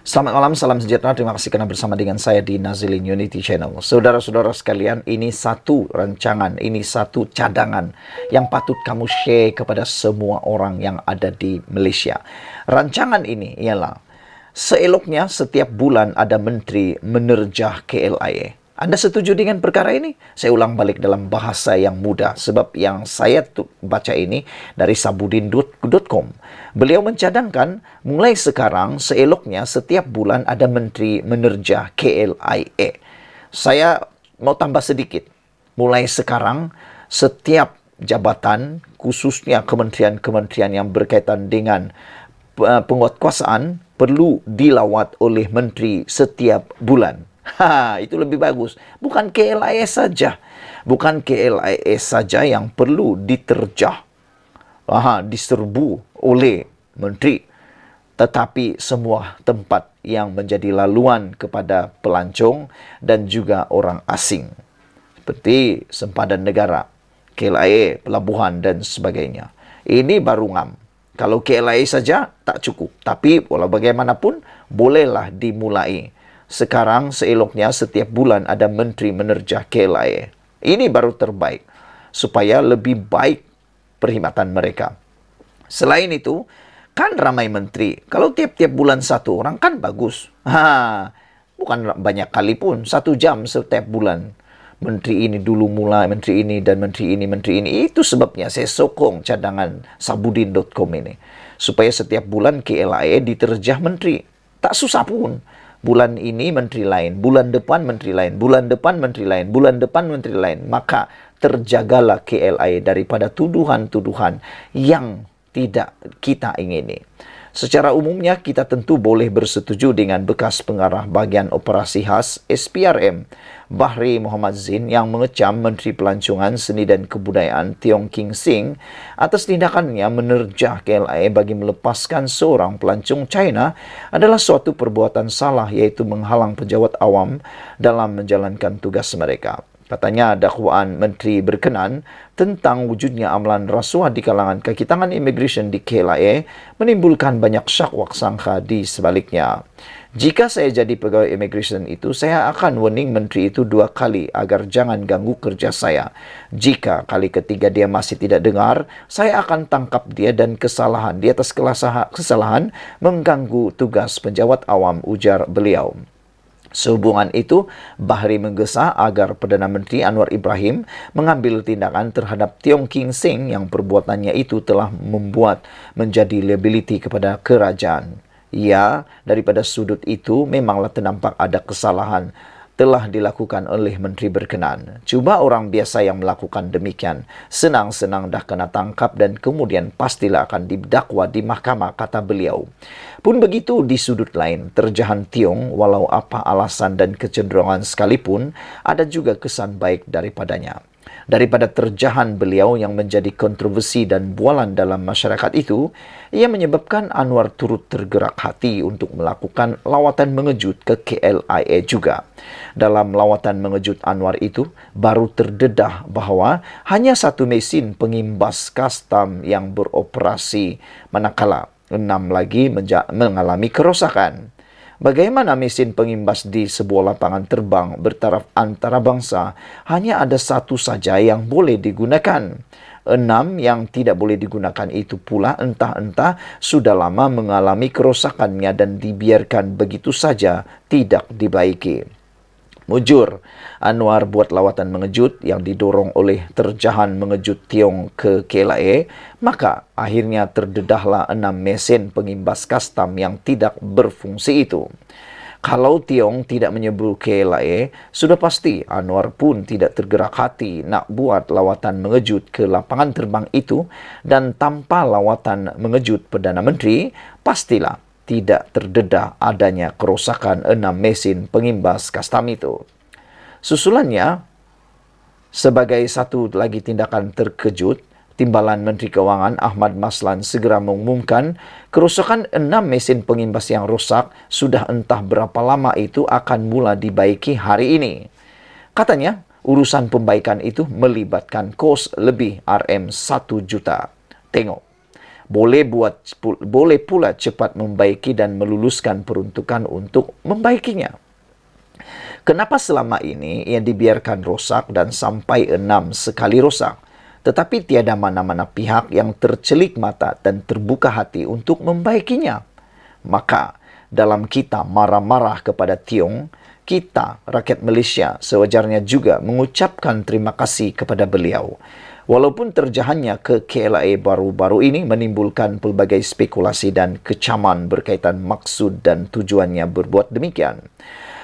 Selamat malam, salam sejahtera. Terima kasih karena bersama dengan saya di Nazilin Unity Channel. Saudara-saudara sekalian, ini satu rancangan, ini satu cadangan yang patut kamu share kepada semua orang yang ada di Malaysia. Rancangan ini ialah seeloknya setiap bulan ada menteri menerjah KLIA. Anda setuju dengan perkara ini? Saya ulang balik dalam bahasa yang mudah sebab yang saya baca ini dari sabudin.com. Beliau mencadangkan mulai sekarang seeloknya setiap bulan ada menteri menerjah KLIA. Saya mau tambah sedikit. Mulai sekarang setiap jabatan khususnya kementerian-kementerian yang berkaitan dengan penguatkuasaan perlu dilawat oleh menteri setiap bulan. Itu lebih bagus. Bukan KLIA saja. Bukan KLIA saja yang perlu diterjah, diserbu oleh menteri. Tetapi semua tempat yang menjadi laluan kepada pelancong dan juga orang asing. Seperti sempadan negara, KLIA, pelabuhan dan sebagainya. Ini baru ngam. Kalau KLIA saja tak cukup. Tapi walau bagaimanapun, bolehlah dimulai. Sekarang seeloknya setiap bulan ada menteri menerjah KLIA. Ini baru terbaik supaya lebih baik perkhidmatan mereka. Selain itu, kan ramai menteri. Kalau tiap-tiap bulan satu orang kan bagus. Bukan banyak kali pun, 1 jam setiap bulan. Menteri ini dulu mulai, menteri ini dan menteri ini, menteri ini. Itu sebabnya saya sokong cadangan sabudin.com ini. Supaya setiap bulan KLIA diterjah menteri. Tak susah pun. Bulan ini menteri lain, bulan depan menteri lain, bulan depan menteri lain, bulan depan menteri lain. Maka terjagalah KLIA daripada tuduhan-tuduhan yang tidak kita ingini. Secara umumnya kita tentu boleh bersetuju dengan bekas pengarah bahagian operasi khas SPRM Bahri Muhammad Zin yang mengecam Menteri Pelancongan Seni dan Kebudayaan Tiong King Sing atas tindakannya menerjah KLIA bagi melepaskan seorang pelancong China adalah suatu perbuatan salah, iaitu menghalang pejabat awam dalam menjalankan tugas mereka. Katanya dakwaan menteri berkenan tentang wujudnya amalan rasuah di kalangan kaki tangan imigresen di KLIA menimbulkan banyak syak sangka di sebaliknya. Jika saya jadi pegawai imigresen itu, saya akan warning menteri itu 2 kali agar jangan ganggu kerja saya. Jika kali ketiga dia masih tidak dengar, saya akan tangkap dia dan kesalahan di atas kesalahan mengganggu tugas pejabat awam, ujar beliau. Sehubungan itu, Bahri menggesa agar Perdana Menteri Anwar Ibrahim mengambil tindakan terhadap Tiong King Sing yang perbuatannya itu telah membuat menjadi liability kepada kerajaan. Ya, daripada sudut itu memanglah ternampak ada kesalahan telah dilakukan oleh menteri berkenan. Cuba orang biasa yang melakukan demikian, senang-senang dah kena tangkap dan kemudian pastilah akan didakwa di mahkamah, kata beliau. Pun begitu di sudut lain, terjahan Tiong walau apa alasan dan kecenderungan sekalipun, ada juga kesan baik daripadanya. Daripada terjahan beliau yang menjadi kontroversi dan bualan dalam masyarakat itu, ia menyebabkan Anwar turut tergerak hati untuk melakukan lawatan mengejut ke KLIA juga. Dalam lawatan mengejut Anwar itu, baru terdedah bahawa hanya 1 mesin pengimbas kastam yang beroperasi, manakala 6 lagi mengalami kerosakan. Bagaimana mesin pengimbas di sebuah lapangan terbang bertaraf antarabangsa hanya ada 1 saja yang boleh digunakan. 6 yang tidak boleh digunakan itu pula entah-entah sudah lama mengalami kerosakannya dan dibiarkan begitu saja tidak dibaiki. Mujur, Anwar buat lawatan mengejut yang didorong oleh terjahan mengejut Tiong ke KLIA, maka akhirnya terdedahlah 6 mesin pengimbas kastam yang tidak berfungsi itu. Kalau Tiong tidak menyerbu KLIA, sudah pasti Anwar pun tidak tergerak hati nak buat lawatan mengejut ke lapangan terbang itu, dan tanpa lawatan mengejut Perdana Menteri, pastilah tidak terdedah adanya kerosakan 6 mesin pengimbas kastam itu. Susulannya, sebagai satu lagi tindakan terkejut, Timbalan Menteri Keuangan Ahmad Maslan segera mengumumkan kerosakan 6 mesin pengimbas yang rosak sudah entah berapa lama itu akan mula dibaiki hari ini. Katanya, urusan pembaikan itu melibatkan kos lebih RM 1 juta. Tengok. boleh pula cepat membaiki dan meluluskan peruntukan untuk membaikinya. Kenapa selama ini ia dibiarkan rosak dan sampai 6 sekali rosak, tetapi tiada mana-mana pihak yang tercelik mata dan terbuka hati untuk membaikinya? Maka, dalam kita marah-marah kepada Tiong, kita, rakyat Malaysia, sewajarnya juga mengucapkan terima kasih kepada beliau. Walaupun terjahannya ke KLIA baru-baru ini menimbulkan pelbagai spekulasi dan kecaman berkaitan maksud dan tujuannya berbuat demikian.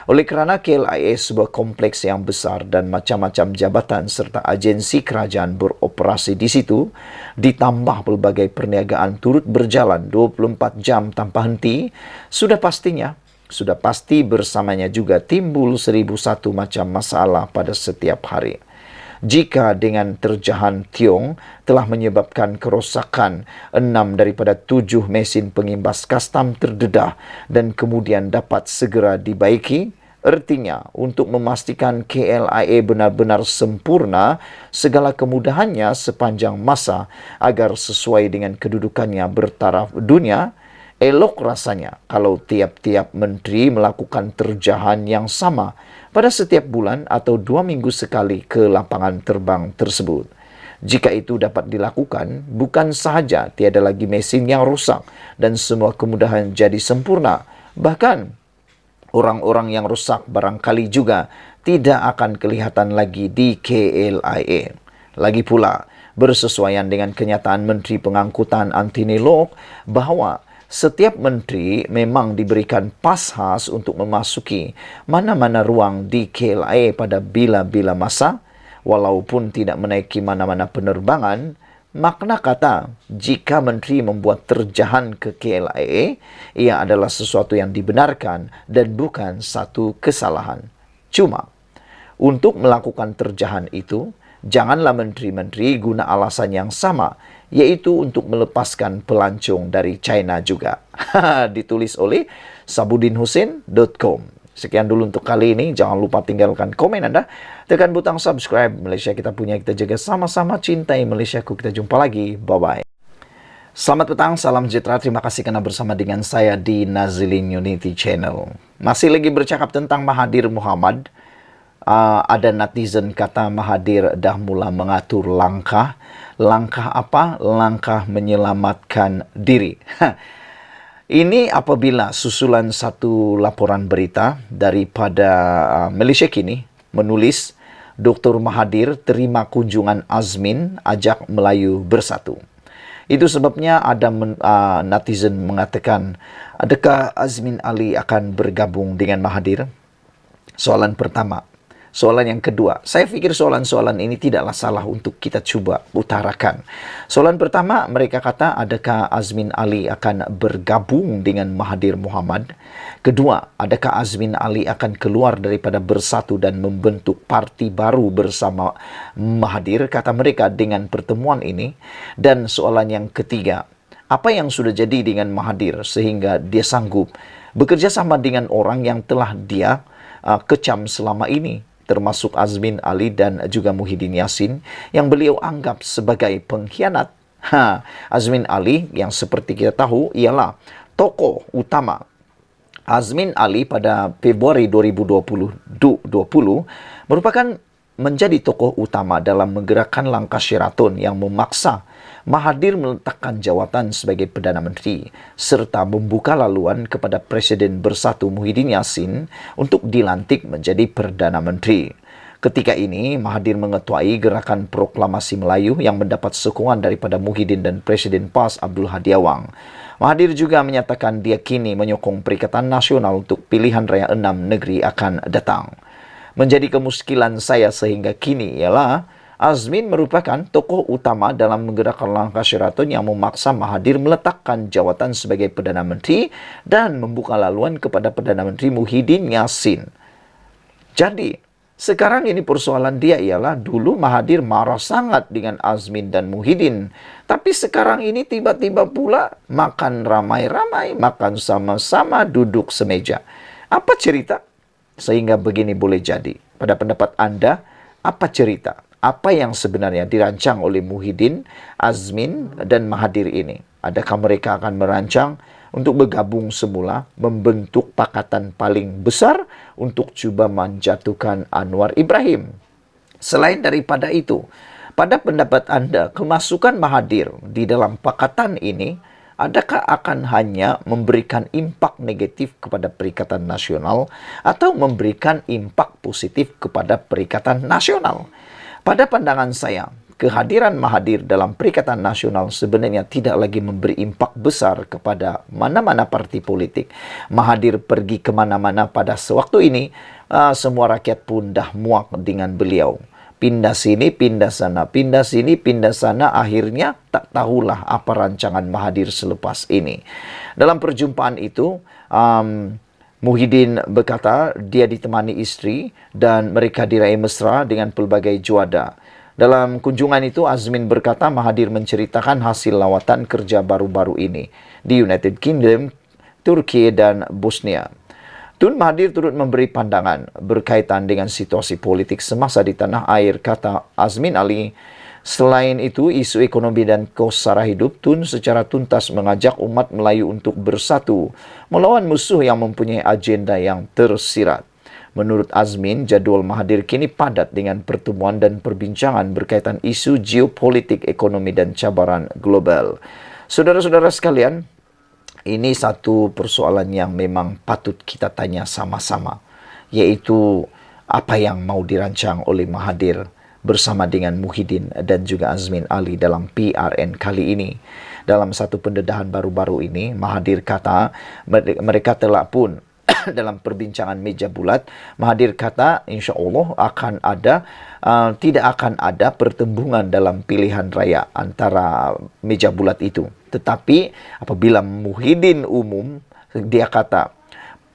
Oleh kerana KLIA sebuah kompleks yang besar dan macam-macam jabatan serta agensi kerajaan beroperasi di situ, ditambah pelbagai perniagaan turut berjalan 24 jam tanpa henti, sudah pasti bersamanya juga timbul 1001 macam masalah pada setiap hari. Jika dengan terjahan Tiong telah menyebabkan kerosakan 6 daripada 7 mesin pengimbas kastam terdedah dan kemudian dapat segera dibaiki, artinya untuk memastikan KLIA benar-benar sempurna segala kemudahannya sepanjang masa agar sesuai dengan kedudukannya bertaraf dunia, elok rasanya kalau tiap-tiap menteri melakukan terjahan yang sama pada setiap bulan atau 2 minggu sekali ke lapangan terbang tersebut. Jika itu dapat dilakukan, bukan sahaja tiada lagi mesin yang rosak dan semua kemudahan jadi sempurna, bahkan orang-orang yang rosak barangkali juga tidak akan kelihatan lagi di KLIA. Lagi pula, bersesuaian dengan kenyataan Menteri Pengangkutan Anthony Locke bahawa setiap menteri memang diberikan pas khas untuk memasuki mana-mana ruang di KLIA pada bila-bila masa, walaupun tidak menaiki mana-mana penerbangan. Makna kata, jika menteri membuat terjahan ke KLIA, ia adalah sesuatu yang dibenarkan dan bukan satu kesalahan. Cuma, untuk melakukan terjahan itu, janganlah menteri-menteri guna alasan yang sama, yaitu untuk melepaskan pelancong dari China juga. Ditulis oleh sabudinhusin.com. Sekian dulu untuk kali ini. Jangan lupa tinggalkan komen Anda. Tekan butang subscribe. Malaysia kita punya, kita jaga sama-sama. Cintai Malaysiaku. Kita jumpa lagi. Bye-bye. Selamat petang, salam sejahtera. Terima kasih kerana bersama dengan saya di Nazilin Unity Channel. Masih lagi bercakap tentang Mahathir Mohamad. Ada netizen kata Mahathir dah mula mengatur langkah. Langkah apa? Langkah menyelamatkan diri. Ini apabila susulan satu laporan berita daripada Malaysia Kini menulis Dr. Mahathir terima kunjungan Azmin ajak Melayu bersatu. Itu sebabnya ada netizen mengatakan, adakah Azmin Ali akan bergabung dengan Mahathir? Soalan pertama. Soalan yang kedua, saya fikir soalan-soalan ini tidaklah salah untuk kita cuba utarakan. Soalan pertama, mereka kata, adakah Azmin Ali akan bergabung dengan Mahathir Mohamad? Kedua, adakah Azmin Ali akan keluar daripada bersatu dan membentuk parti baru bersama Mahathir? Kata mereka dengan pertemuan ini. Dan soalan yang ketiga, apa yang sudah jadi dengan Mahathir sehingga dia sanggup bekerja sama dengan orang yang telah dia kecam selama ini, termasuk Azmin Ali dan juga Muhyiddin Yassin yang beliau anggap sebagai pengkhianat. Azmin Ali yang seperti kita tahu ialah tokoh utama. Azmin Ali pada Februari 2020 merupakan menjadi tokoh utama dalam menggerakkan langkah Sheraton yang memaksa Mahathir meletakkan jawatan sebagai Perdana Menteri serta membuka laluan kepada Presiden Bersatu Muhyiddin Yassin untuk dilantik menjadi Perdana Menteri. Ketika ini, Mahathir mengetuai gerakan proklamasi Melayu yang mendapat sokongan daripada Muhyiddin dan Presiden PAS Abdul Hadi Awang. Mahathir juga menyatakan dia kini menyokong Perikatan Nasional untuk pilihan raya 6 negeri akan datang. Menjadi kemuskilan saya sehingga kini ialah Azmin merupakan tokoh utama dalam menggerakkan langkah Sheraton yang memaksa Mahathir meletakkan jawatan sebagai Perdana Menteri dan membuka laluan kepada Perdana Menteri Muhyiddin Yassin. Jadi, sekarang ini persoalan dia ialah dulu Mahathir marah sangat dengan Azmin dan Muhyiddin. Tapi sekarang ini tiba-tiba pula makan ramai-ramai, makan sama-sama, duduk semeja. Apa cerita? Sehingga begini boleh jadi. Pada pendapat Anda, apa cerita? Apa yang sebenarnya dirancang oleh Muhyiddin, Azmin dan Mahathir ini? Adakah mereka akan merancang untuk bergabung semula, membentuk pakatan paling besar untuk cuba menjatuhkan Anwar Ibrahim? Selain daripada itu, pada pendapat Anda, kemasukan Mahathir di dalam pakatan ini adakah akan hanya memberikan impak negatif kepada Perikatan Nasional atau memberikan impak positif kepada Perikatan Nasional? Pada pandangan saya, kehadiran Mahathir dalam Perikatan Nasional sebenarnya tidak lagi memberi impak besar kepada mana-mana parti politik. Mahathir pergi kemana-mana pada sewaktu ini, semua rakyat pun dah muak dengan beliau. Pindah sini, pindah sana, pindah sini, pindah sana, akhirnya tak tahulah apa rancangan Mahathir selepas ini. Dalam perjumpaan itu, Muhyiddin berkata dia ditemani isteri dan mereka diraih mesra dengan pelbagai juada. Dalam kunjungan itu, Azmin berkata Mahathir menceritakan hasil lawatan kerja baru-baru ini di United Kingdom, Turki dan Bosnia. Tun Mahathir turut memberi pandangan berkaitan dengan situasi politik semasa di tanah air, kata Azmin Ali. Selain itu, isu ekonomi dan kos sara hidup, Tun secara tuntas mengajak umat Melayu untuk bersatu melawan musuh yang mempunyai agenda yang tersirat. Menurut Azmin, jadual Mahathir kini padat dengan pertemuan dan perbincangan berkaitan isu geopolitik, ekonomi dan cabaran global. Saudara-saudara sekalian, ini satu persoalan yang memang patut kita tanya sama-sama, yaitu apa yang mau dirancang oleh Mahathir bersama dengan Muhyiddin dan juga Azmin Ali dalam PRN kali ini. Dalam satu pendedahan baru-baru ini, Mahathir kata mereka telah pun dalam perbincangan meja bulat, Mahathir kata insya-Allah akan ada tidak akan ada pertembungan dalam pilihan raya antara meja bulat itu. Tetapi apabila Muhyiddin umum, dia kata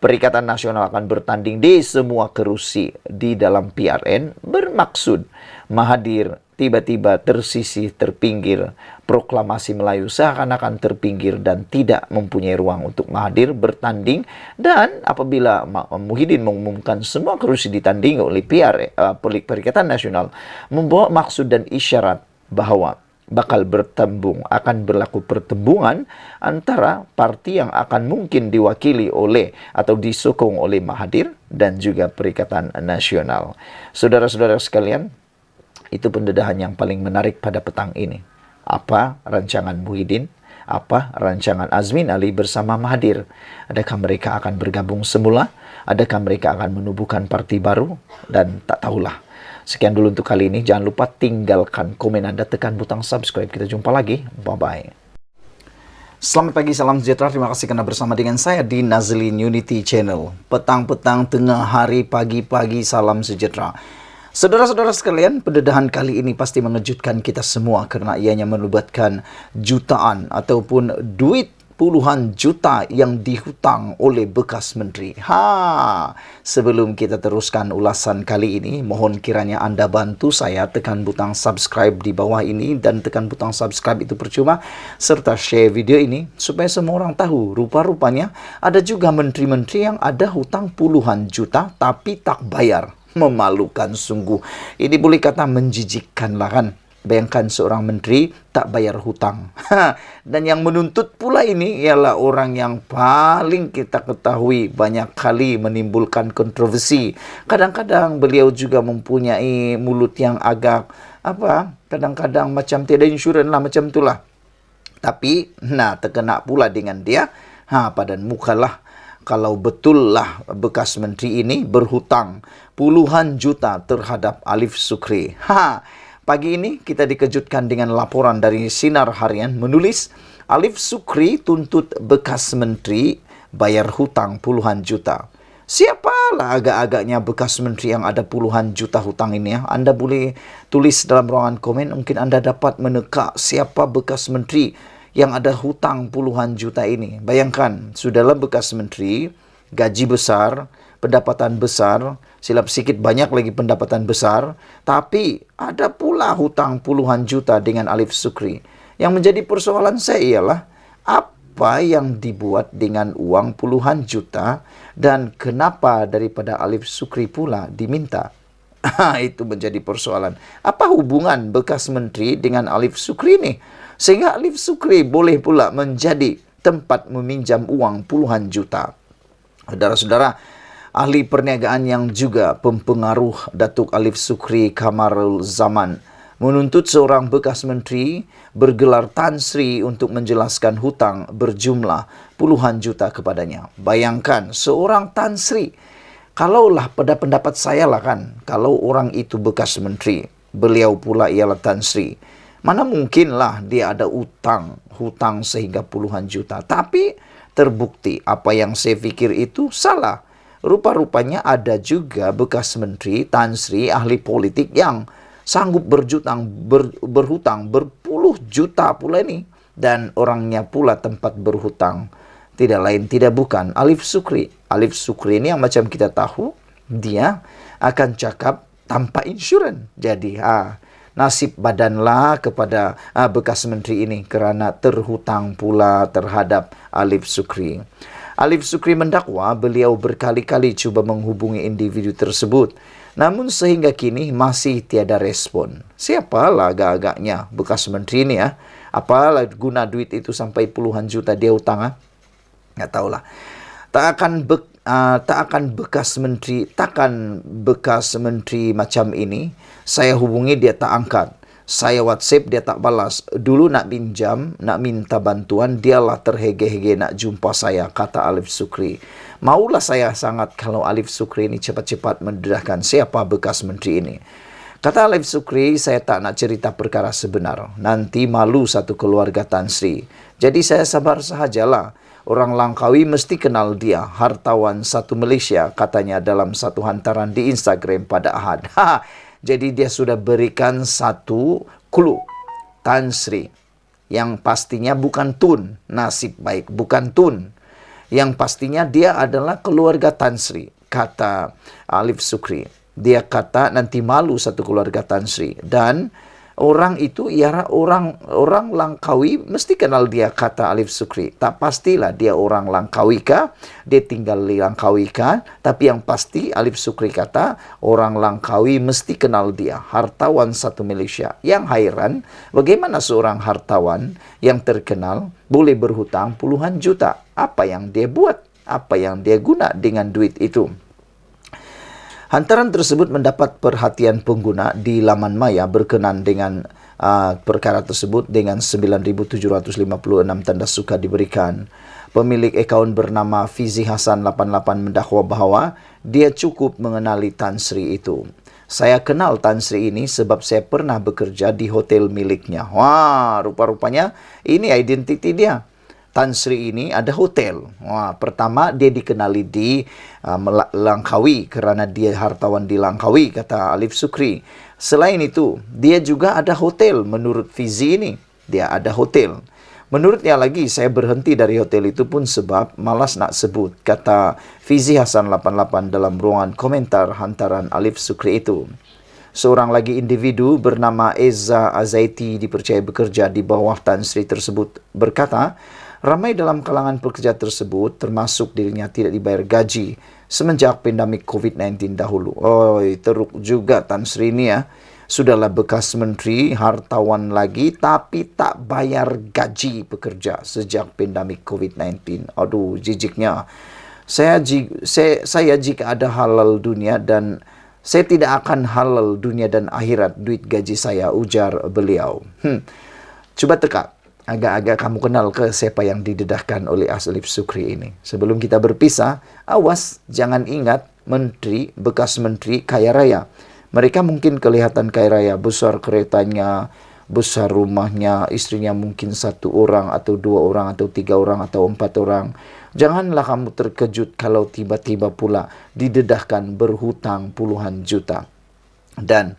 Perikatan Nasional akan bertanding di semua kerusi di dalam PRN, bermaksud Mahathir tiba-tiba tersisih, terpinggir. Proklamasi Melayu seakan-akan terpinggir dan tidak mempunyai ruang untuk Mahathir bertanding. Dan apabila Muhyiddin mengumumkan semua kerusi ditandingi oleh Perikatan Nasional, membawa maksud dan isyarat bahwa bakal akan berlaku pertembungan antara parti yang akan mungkin diwakili oleh atau disokong oleh Mahathir dan juga Perikatan Nasional. Saudara-saudara sekalian, itu pendedahan yang paling menarik pada petang ini. Apa rancangan Muhyiddin? Apa rancangan Azmin Ali bersama Mahathir? Adakah mereka akan bergabung semula? Adakah mereka akan menubuhkan parti baru? Dan tak tahulah. Sekian dulu untuk kali ini. Jangan lupa tinggalkan komen Anda, tekan butang subscribe. Kita jumpa lagi. Bye-bye. Selamat pagi, salam sejahtera. Terima kasih karena bersama dengan saya di Nazlin Unity Channel. Petang-petang, tengah hari, pagi-pagi, salam sejahtera. Saudara-saudara sekalian, pendedahan kali ini pasti mengejutkan kita semua karena ianya melibatkan jutaan ataupun duit puluhan juta yang dihutang oleh bekas menteri. Sebelum kita teruskan ulasan kali ini, mohon kiranya Anda bantu saya tekan butang subscribe di bawah ini, dan tekan butang subscribe itu percuma, serta share video ini supaya semua orang tahu rupa-rupanya ada juga menteri-menteri yang ada hutang puluhan juta tapi tak bayar. Memalukan sungguh. Ini boleh kata menjijikkan lah kan. Bayangkan seorang menteri tak bayar hutang. Dan yang menuntut pula ini ialah orang yang paling kita ketahui banyak kali menimbulkan kontroversi. Kadang-kadang beliau juga mempunyai mulut yang agak kadang-kadang macam tiada insurans lah, macam itulah. Tapi terkena pula dengan dia, padan mukalah kalau betullah bekas menteri ini berhutang puluhan juta terhadap Alif Sukri. Pagi ini kita dikejutkan dengan laporan dari Sinar Harian menulis Alif Sukri tuntut bekas menteri bayar hutang puluhan juta. Siapalah agak-agaknya bekas menteri yang ada puluhan juta hutang ini ya? Anda boleh tulis dalam ruangan komen, mungkin Anda dapat meneka siapa bekas menteri yang ada hutang puluhan juta ini. Bayangkan, sudahlah bekas menteri, gaji besar, pendapatan besar, silap sikit banyak lagi pendapatan besar, tapi ada pula hutang puluhan juta dengan Alif Sukri. Yang menjadi persoalan saya ialah apa yang dibuat dengan uang puluhan juta dan kenapa daripada Alif Sukri pula diminta. Itu menjadi persoalan. Apa hubungan bekas menteri dengan Alif Sukri ini? Sehingga Alif Sukri boleh pula menjadi tempat meminjam uang puluhan juta. Saudara-saudara, ahli perniagaan yang juga pempengaruh Datuk Alif Sukri Kamarul Zaman menuntut seorang bekas menteri bergelar Tan Sri untuk menjelaskan hutang berjumlah puluhan juta kepadanya. Bayangkan seorang Tan Sri, kalaulah pada pendapat saya lah kan, kalau orang itu bekas menteri, beliau pula ialah Tan Sri, mana mungkinlah dia ada hutang sehingga puluhan juta. Tapi terbukti apa yang saya pikir itu salah. Rupa-rupanya ada juga bekas menteri Tan Sri, ahli politik yang sanggup berhutang berpuluh juta pula ini. Dan orangnya pula tempat berhutang tidak lain tidak bukan Alif Sukri. Alif Sukri ini yang macam kita tahu, dia akan cakap tanpa insurans. Jadi nasib badanlah kepada bekas menteri ini kerana terhutang pula terhadap Alif Sukri. Alif Sukri mendakwa beliau berkali-kali cuba menghubungi individu tersebut, namun sehingga kini masih tiada respon. Siapalah agak-agaknya bekas menteri ini ya? Apalah guna duit itu sampai puluhan juta dia utang? Nggak tahulah. Takkan bekas menteri macam ini saya hubungi dia tak angkat. Saya WhatsApp dia tak balas. Dulu nak pinjam, nak minta bantuan, dialah terhege-hege nak jumpa saya, kata Alif Sukri. Maulah saya sangat kalau Alif Sukri ini cepat-cepat mendedahkan siapa bekas menteri ini. Kata Alif Sukri, saya tak nak cerita perkara sebenar. Nanti malu satu keluarga Tan Sri. Jadi saya sabar sahajalah. Orang Langkawi mesti kenal dia, hartawan satu Malaysia, katanya dalam satu hantaran di Instagram pada Ahad. Jadi dia sudah berikan satu clue, Tan Sri, yang pastinya bukan Tun, nasib baik, bukan Tun. Yang pastinya dia adalah keluarga Tan Sri, kata Alif Sukri. Dia kata nanti malu satu keluarga Tan Sri. Dan orang itu ialah orang Langkawi mesti kenal dia, kata Alif Sukri. Tak pastilah dia orang Langkawi kah, dia tinggal di Langkawi kah, tapi yang pasti Alif Sukri kata orang Langkawi mesti kenal dia, hartawan satu Malaysia. Yang hairan, bagaimana seorang hartawan yang terkenal boleh berhutang puluhan juta? Apa yang dia buat? Apa yang dia guna dengan duit itu? Hantaran tersebut mendapat perhatian pengguna di laman maya berkenan dengan perkara tersebut dengan 9,756 tanda suka diberikan. Pemilik akaun bernama Fizi Hasan 88 mendakwa bahawa dia cukup mengenali Tan Sri itu. Saya kenal Tan Sri ini sebab saya pernah bekerja di hotel miliknya. Wah, rupa-rupanya ini identiti dia. Tan Sri ini ada hotel. Wah, pertama dia dikenali di Langkawi kerana dia hartawan di Langkawi, kata Alif Sukri. Selain itu, dia juga ada hotel menurut Fizi ini. Dia ada hotel. Menurutnya lagi, saya berhenti dari hotel itu pun sebab malas nak sebut, kata Fizi Hasan 88 dalam ruangan komentar hantaran Alif Sukri itu. Seorang lagi individu bernama Eza Azaiti dipercayai bekerja di bawah Tan Sri tersebut berkata, ramai dalam kalangan pekerja tersebut termasuk dirinya tidak dibayar gaji semenjak pandemik COVID-19 dahulu. Teruk juga Tan Sri ini ya. Sudahlah bekas menteri, hartawan lagi tapi tak bayar gaji pekerja sejak pandemik COVID-19. Aduh, jijiknya. Saya jika ada halal dunia dan saya tidak akan halal dunia dan akhirat duit gaji saya, ujar beliau. Coba teka. Agak-agak kamu kenal ke siapa yang didedahkan oleh Alif Sukri ini. Sebelum kita berpisah, awas jangan ingat menteri, bekas menteri kaya raya. Mereka mungkin kelihatan kaya raya, besar keretanya, besar rumahnya, istrinya mungkin 1 orang atau 2 orang atau 3 orang atau 4 orang. Janganlah kamu terkejut kalau tiba-tiba pula didedahkan berhutang puluhan juta. Dan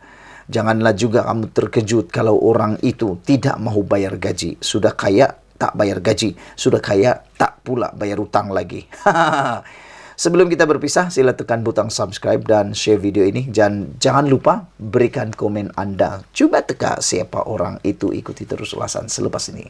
janganlah juga kamu terkejut kalau orang itu tidak mahu bayar gaji. Sudah kaya, tak bayar gaji. Sudah kaya, tak pula bayar hutang lagi. Sebelum kita berpisah, sila tekan butang subscribe dan share video ini. Jangan lupa berikan komen Anda. Cuba teka siapa orang itu, ikuti terus ulasan selepas ini.